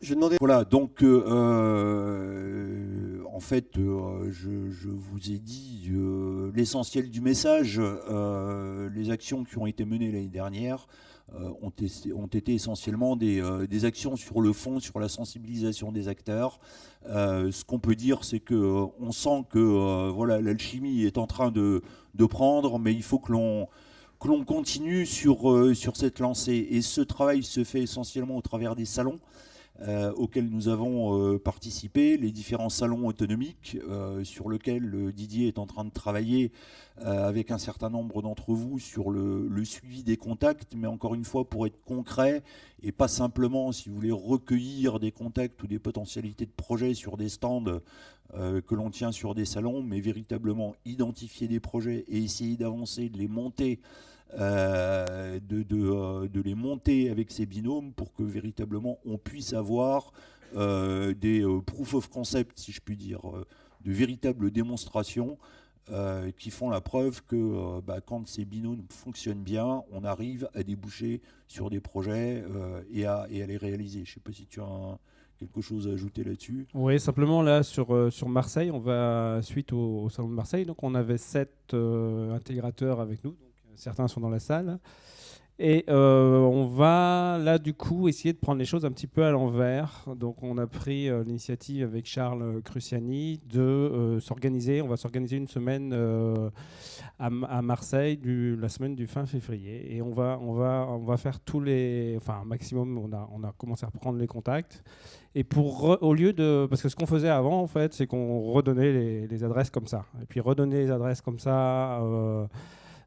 Je demandais. Voilà, donc en fait, je vous ai dit l'essentiel du message. Les actions qui ont été menées l'année dernière ont été essentiellement des actions sur le fond, sur la sensibilisation des acteurs. Ce qu'on peut dire, c'est que on sent que voilà, l'alchimie est en train de prendre, mais il faut que l'on continue sur cette lancée. Et ce travail se fait essentiellement au travers des salons auxquels nous avons participé, les différents salons autonomiques sur lesquels Didier est en train de travailler avec un certain nombre d'entre vous sur le suivi des contacts, mais encore une fois pour être concret et pas simplement, si vous voulez, recueillir des contacts ou des potentialités de projets sur des stands que l'on tient sur des salons, mais véritablement identifier des projets et essayer d'avancer, de les monter de les monter avec ces binômes pour que véritablement on puisse avoir des proof of concept, si je puis dire, de véritables démonstrations qui font la preuve que quand ces binômes fonctionnent bien, on arrive à déboucher sur des projets et à les réaliser. Je ne sais pas si tu as quelque chose à ajouter là-dessus. Oui, simplement là sur Marseille, on va suite au salon de Marseille, donc on avait 7 intégrateurs avec nous, donc certains sont dans la salle. Et on va là du coup essayer de prendre les choses un petit peu à l'envers. Donc on a pris l'initiative avec Charles Cruciani de s'organiser. On va s'organiser une semaine à Marseille, la semaine du fin février. Et on va faire tous les, enfin un maximum. On a commencé à prendre les contacts. Et au lieu de, parce que ce qu'on faisait avant en fait, c'est qu'on redonnait les adresses comme ça. Et puis redonner les adresses comme ça.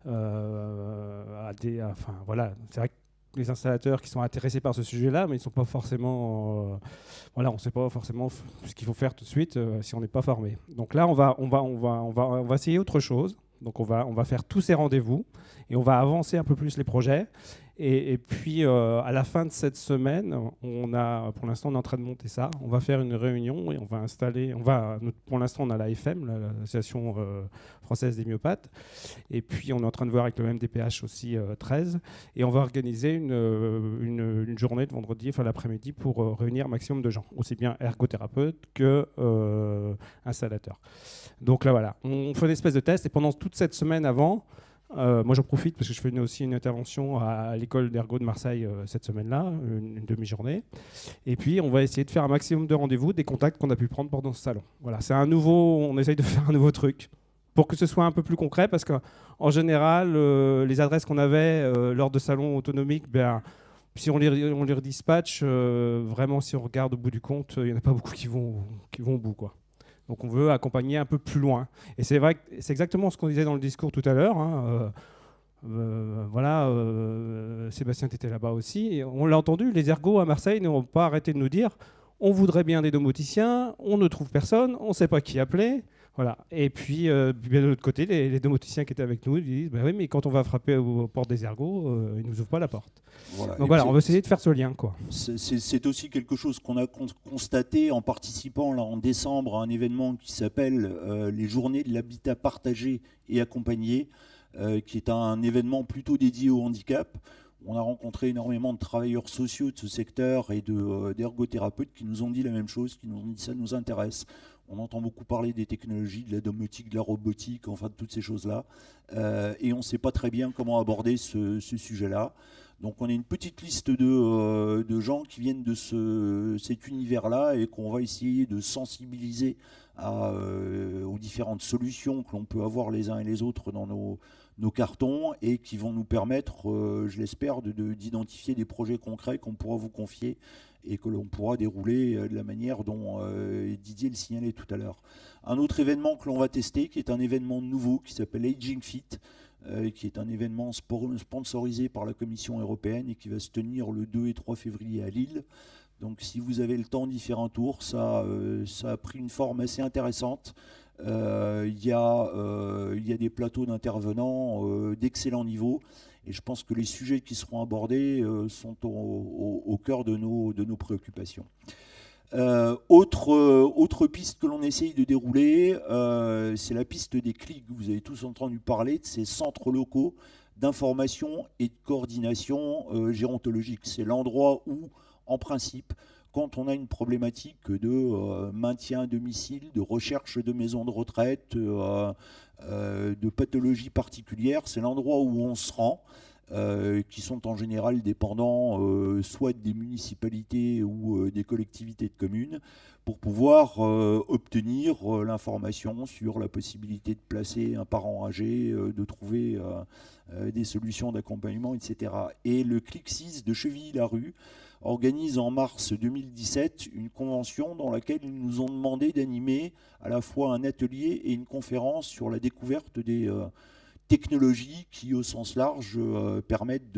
Enfin voilà, c'est vrai que les installateurs qui sont intéressés par ce sujet-là, mais ils sont pas forcément, voilà, on ne sait pas forcément ce qu'il faut faire tout de suite si on n'est pas formé. Donc là, on va essayer autre chose. Donc on va faire tous ces rendez-vous et on va avancer un peu plus les projets. Et puis à la fin de cette semaine, pour l'instant on est en train de monter ça. On va faire une réunion et on va installer. Pour l'instant on a l'AFM, l'Association française des myopathes. Et puis on est en train de voir avec le MDPH aussi 13. Et on va organiser une journée de vendredi, enfin l'après-midi, pour réunir un maximum de gens, aussi bien ergothérapeutes que installateurs. Donc là voilà, on fait une espèce de test et pendant toute cette semaine avant. Moi j'en profite parce que je fais aussi une intervention à l'école d'ergo de Marseille cette semaine-là, une demi-journée. Et puis on va essayer de faire un maximum de rendez-vous, des contacts qu'on a pu prendre pendant ce salon. Voilà, on essaye de faire un nouveau truc pour que ce soit un peu plus concret parce qu'en général, les adresses qu'on avait lors de salons autonomiques, si on les redispatche, vraiment si on regarde au bout du compte, il n'y en a pas beaucoup qui vont au bout, quoi. Donc on veut accompagner un peu plus loin. Et c'est vrai que c'est exactement ce qu'on disait dans le discours tout à l'heure. Voilà, Sébastien, tu étais là-bas aussi. Et on l'a entendu, les ergos à Marseille n'ont pas arrêté de nous dire on voudrait bien des domoticiens, on ne trouve personne, on ne sait pas qui appeler. Voilà. Et puis, bien de l'autre côté, les domoticiens qui étaient avec nous disent oui, mais quand on va frapper aux portes des ergos, ils ne nous ouvrent pas la porte. Voilà. Donc voilà, on va essayer de faire ce lien, quoi. C'est aussi quelque chose qu'on a constaté en participant là, en décembre à un événement qui s'appelle les Journées de l'habitat partagé et accompagné, qui est un événement plutôt dédié au handicap. On a rencontré énormément de travailleurs sociaux de ce secteur et d'ergothérapeutes qui nous ont dit la même chose, qui nous ont dit ça nous intéresse. On entend beaucoup parler des technologies, de la domotique, de la robotique, enfin de toutes ces choses-là. Et on ne sait pas très bien comment aborder ce sujet-là. Donc on a une petite liste de gens qui viennent de cet univers-là et qu'on va essayer de sensibiliser aux différentes solutions que l'on peut avoir les uns et les autres dans nos cartons et qui vont nous permettre, je l'espère, d'identifier des projets concrets qu'on pourra vous confier et que l'on pourra dérouler de la manière dont Didier le signalait tout à l'heure. Un autre événement que l'on va tester, qui est un événement nouveau, qui s'appelle Aging Fit, qui est un événement sponsorisé par la Commission européenne et qui va se tenir le 2 et 3 février à Lille. Donc si vous avez le temps d'y faire un tour, ça a pris une forme assez intéressante. Il y a des plateaux d'intervenants d'excellent niveau. Et je pense que les sujets qui seront abordés sont au cœur de nos préoccupations. Autre piste que l'on essaye de dérouler, c'est la piste des CLIC. Vous avez tous entendu parler de ces centres locaux d'information et de coordination gérontologique. C'est l'endroit où, en principe, quand on a une problématique de maintien à domicile, de recherche de maisons de retraite, de pathologies particulières, c'est l'endroit où on se rend, qui sont en général dépendants soit des municipalités ou des collectivités de communes, pour pouvoir obtenir l'information sur la possibilité de placer un parent âgé, de trouver des solutions d'accompagnement, etc. Et le CLIC6 de Chevilly-Larue organise en mars 2017 une convention dans laquelle ils nous ont demandé d'animer à la fois un atelier et une conférence sur la découverte des technologies qui, au sens large, permettent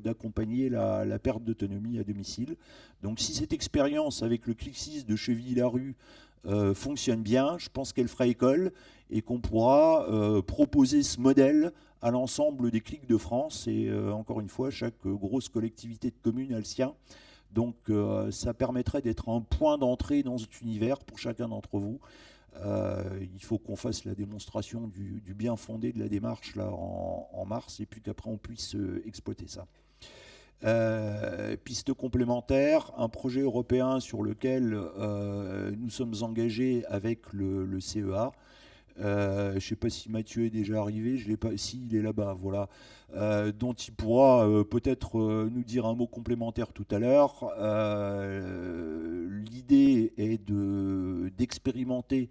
d'accompagner la perte d'autonomie à domicile. Donc si cette expérience avec le CLIC6 de Chevilly-Larue fonctionne bien, je pense qu'elle fera école et qu'on pourra proposer ce modèle à l'ensemble des clics de France. Et encore une fois, chaque grosse collectivité de communes a le sien. Donc ça permettrait d'être un point d'entrée dans cet univers pour chacun d'entre vous. Il faut qu'on fasse la démonstration du bien fondé de la démarche là, en mars, et puis qu'après on puisse exploiter ça. Piste complémentaire, un projet européen sur lequel nous sommes engagés avec le CEA. Je ne sais pas si Mathieu est déjà arrivé, je l'ai pas. Si, il est là-bas, voilà. Dont il pourra peut-être nous dire un mot complémentaire tout à l'heure. L'idée est d'expérimenter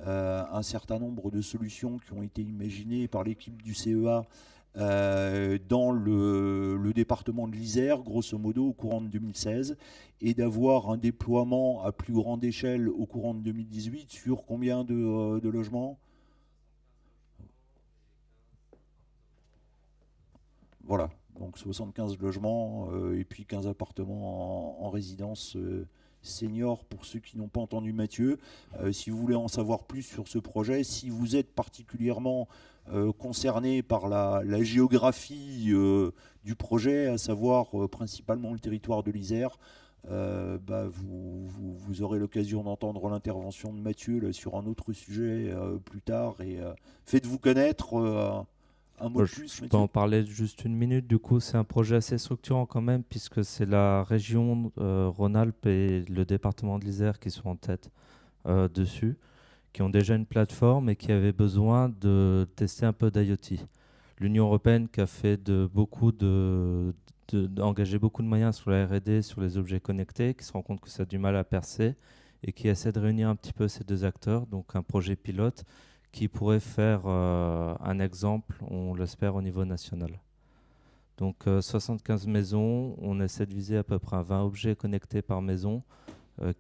un certain nombre de solutions qui ont été imaginées par l'équipe du CEA dans le département de l'Isère, grosso modo, au courant de 2016, et d'avoir un déploiement à plus grande échelle au courant de 2018 sur combien de logements ? Voilà, donc 75 logements et puis 15 appartements en résidence senior pour ceux qui n'ont pas entendu Mathieu. Si vous voulez en savoir plus sur ce projet, si vous êtes particulièrement concerné par la géographie du projet, à savoir principalement le territoire de l'Isère, vous aurez l'occasion d'entendre l'intervention de Mathieu là, sur un autre sujet plus tard. Et faites-vous connaître. Un mot de plus, je peux en parler juste une minute. Du coup, c'est un projet assez structurant quand même, puisque c'est la région Rhône-Alpes et le département de l'Isère qui sont en tête dessus, qui ont déjà une plateforme et qui avaient besoin de tester un peu d'IoT. L'Union européenne qui a fait d'engager beaucoup de moyens sur la R&D, sur les objets connectés, qui se rend compte que ça a du mal à percer et qui essaie de réunir un petit peu ces deux acteurs, donc un projet pilote qui pourrait faire un exemple, on l'espère, au niveau national. Donc 75 maisons, on essaie de viser à peu près 20 objets connectés par maison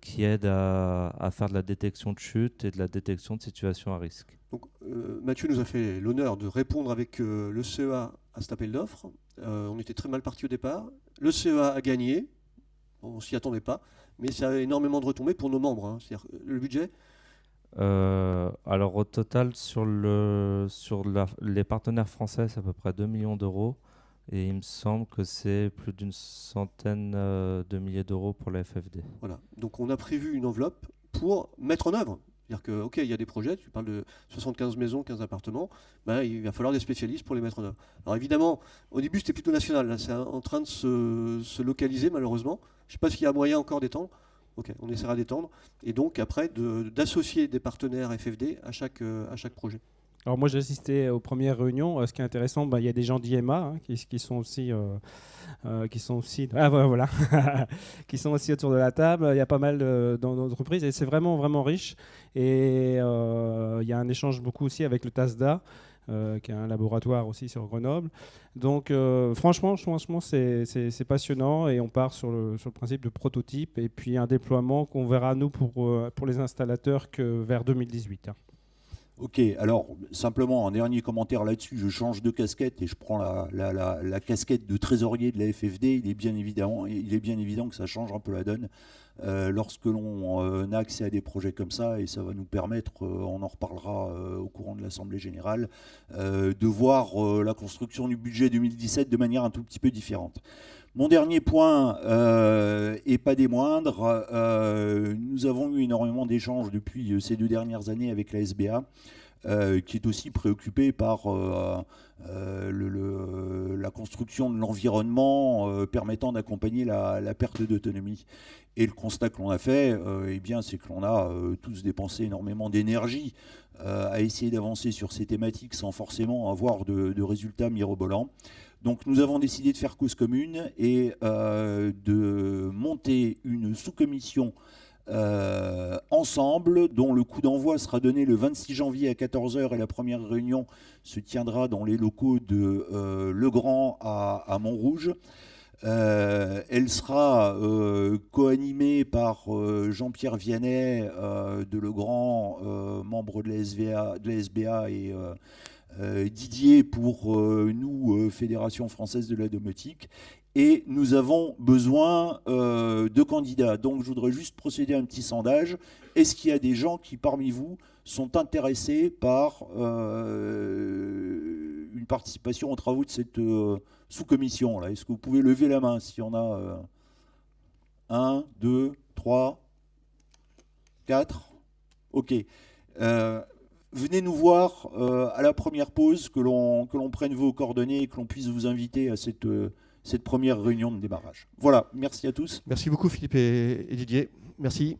qui aident à faire de la détection de chute et de la détection de situations à risque. Donc, Mathieu nous a fait l'honneur de répondre avec le CEA à cet appel d'offres. On était très mal parti au départ. Le CEA a gagné, on ne s'y attendait pas, mais ça a énormément de retombées pour nos membres. Hein. C'est-à-dire le budget. Alors au total sur les partenaires français c'est à peu près 2 millions d'euros et il me semble que c'est plus d'une centaine de milliers d'euros pour la FFD. Voilà, donc on a prévu une enveloppe pour mettre en œuvre. C'est-à-dire que, ok, il y a des projets, tu parles de 75 maisons, 15 appartements, il va falloir des spécialistes pour les mettre en œuvre. Alors évidemment, au début c'était plutôt national, là c'est en train de se localiser malheureusement. Je ne sais pas s'il y a moyen encore d'étendre. Ok, on essaiera d'étendre et donc après d'associer des partenaires FFD à chaque projet. Alors moi j'ai assisté aux premières réunions. Ce qui est intéressant, il y a des gens d'IMA qui sont aussi qui sont aussi autour de la table. Il y a pas mal d'entreprises et c'est vraiment vraiment riche. Et il y a un échange beaucoup aussi avec le TASDA. Qui est un laboratoire aussi sur Grenoble. Donc franchement c'est passionnant et on part sur le principe de prototype et puis un déploiement qu'on verra nous pour les installateurs que vers 2018. Hein. Ok, alors simplement un dernier commentaire là-dessus, je change de casquette et je prends la casquette de trésorier de la FFD. Il est bien évident que ça change un peu la donne lorsque l'on a accès à des projets comme ça, et ça va nous permettre, on en reparlera au courant de l'Assemblée Générale, de voir la construction du budget 2017 de manière un tout petit peu différente. Mon dernier point, et pas des moindres, nous avons eu énormément d'échanges depuis ces 2 dernières années avec la SBA qui est aussi préoccupé par la construction de l'environnement permettant d'accompagner la perte d'autonomie. Et le constat que l'on a fait, eh bien, c'est que l'on a tous dépensé énormément d'énergie à essayer d'avancer sur ces thématiques sans forcément avoir de résultats mirobolants. Donc nous avons décidé de faire cause commune et de monter une sous-commission ensemble, dont le coup d'envoi sera donné le 26 janvier à 14h et la première réunion se tiendra dans les locaux de Legrand à Montrouge. Elle sera co-animée par Jean-Pierre Vianney de Legrand, membre de la SBA, et Didier pour nous, Fédération française de la domotique. Et nous avons besoin de candidats. Donc je voudrais juste procéder à un petit sondage. Est-ce qu'il y a des gens qui, parmi vous, sont intéressés par une participation aux travaux de cette sous-commission là? Est-ce que vous pouvez lever la main s'il y en a 1, 2, 3, 4? Ok. Venez nous voir à la première pause, que l'on prenne vos coordonnées et que l'on puisse vous inviter à cette première réunion de démarrage. Voilà, merci à tous. Merci beaucoup Philippe et Didier. Merci.